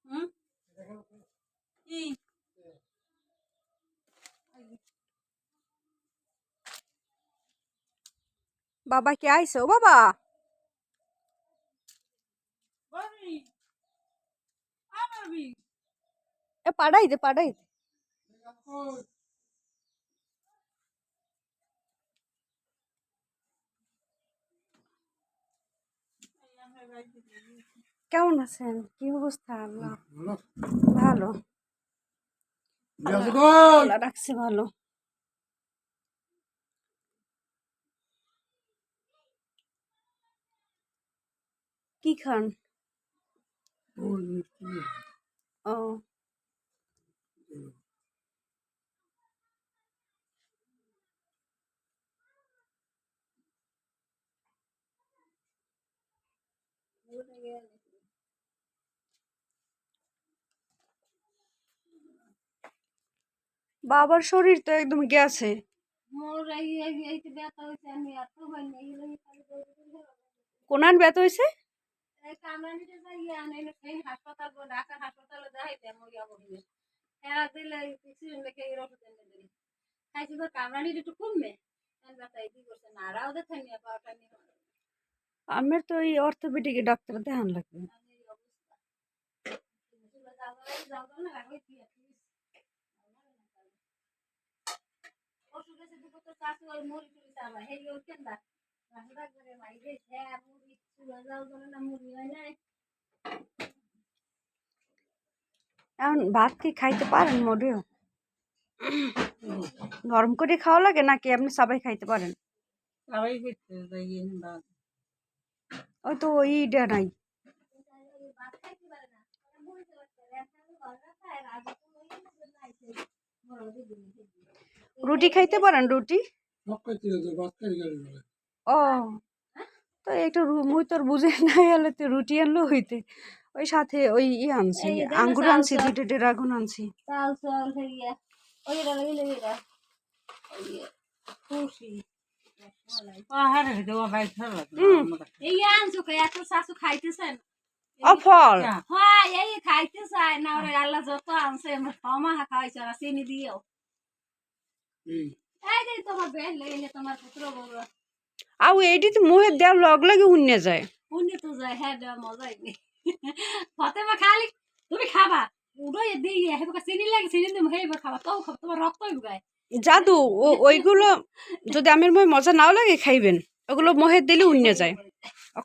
হুম কি বাবা কে আইছে ও বাবা বলি আবি এ পাড়াই দে কেমন আছেন কি অবস্থা আল্লাহ ভালো আল্লাহ রাখছে ভালো কি খান ও বাবার শরীর তো একদম গেছে কোনান ব্যথা হয়েছে আমার তো এই অর্থোপেডিক ডাক্তার দেখান লাগবে এখন ভাত কি খাইতে পারেন মোটেও গরম করে খাওয়া লাগে নাকি আপনি সবাই খাইতে পারেন সবাই করতে যাই না ওই তো ওইটা নাই রুটি খাইতে পারেন রুটি ও তো একটু মুই তোর বুঝে নাই এলে তো রুটি আনলো হইতে ওই সাথে ওই আনছি আঙ্গুর আনছি দুইটা ড্রাগন আনছি ফল খাইতে চায় না ওরে আল্লাহ যত আনছে ক্ষমা খাওয়াইছে না চিনি দিও এই যে তোমার বেল লেগে তোমার পুত্র বড় আউ এইটি তো মুহের দেওয়ার লগ লাগে উন্নে যায় উনি তো যায় হ্যাঁ দেওয়া মজাই নেই ফতেমা খালি তুমি খাবা উড়ে দিয়ে হেবা চিনি লাগে চিনি দিম হেবা খাবা তাও খাবা তোমার রক্তই গায় জাদু ওইগুলো যদি আমের মই মজা নাও লাগে খাইবেন ওগুলো মহের দিলে উন্নে যায়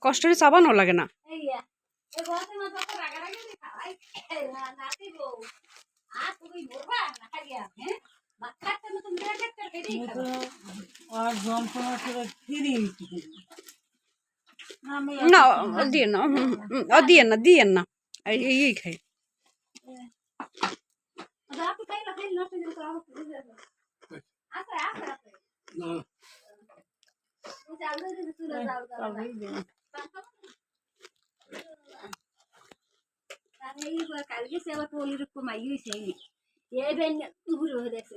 কষ্ট করে চাবানো লাগে না না দিয়েন না এই খাই কালকে সে আবার পলির কমাই হয়েছে এই বেন ঘুরে দেখছে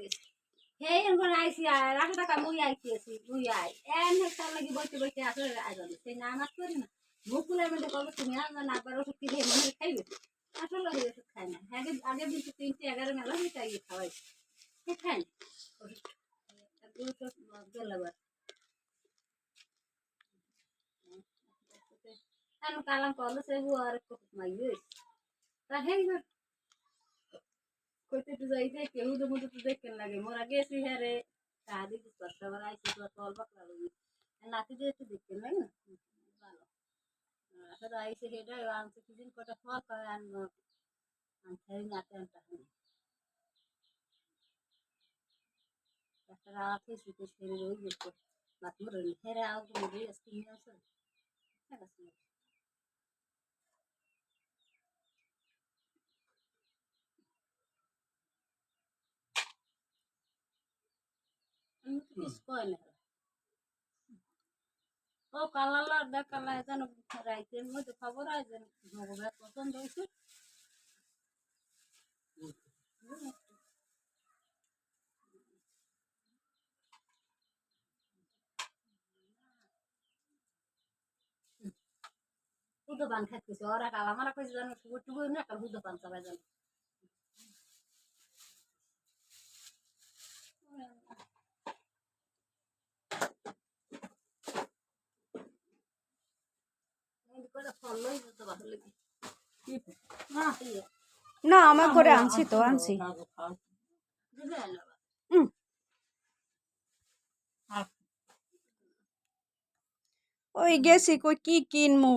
এই এখন আইসি রাখো টাকা মুই আইসি মুই আই এন তার লাগি বইতে বইতে আসলে আইবানি সেই না নাচ করি না মুকুলের মধ্যে কবে তুমি না আবার ওষুধ কিনে মনে খাইবে আসলে ওষুধ খায় না আগে আগে দিন 311 মেলা মিটাই খাওয়াই খায় গেলাবার আমি কালাম করলো সে আর মাই তা হেই কইতে তো যাইতে কেউ তো মতো তো দেখতে লাগে মোর আগে এসে হ্যারে কাদি করতে আবার আইসি তো তল বাকলা লাগি নাতি যে একটু দেখতে লাগে না ভালো আসলে আইসে হেডা আনছে কিছুদিন কটা ফল করে আনলো আনছে নাতে আনতা একটা রাত হয়েছে তো সেরে রয়ে গেছে বাতুর হেরে আও তো মরে আসতে নিয়ে আসে ঠিক আছে আমি তো কিছু কই না ও কালালা দেখালা যেন রাইতের মধ্যে খবর হয় যেন ভগবান পছন্দ হয়েছে বুদ্ধ পান খাইতেছে ওরা কাল আমার কইছে জানো টুকু না একটা বুদ্ধ পান চাবাই জানো না আমার ঘরে আনছি তো আনছি ওই গেছি কই কি কিনমু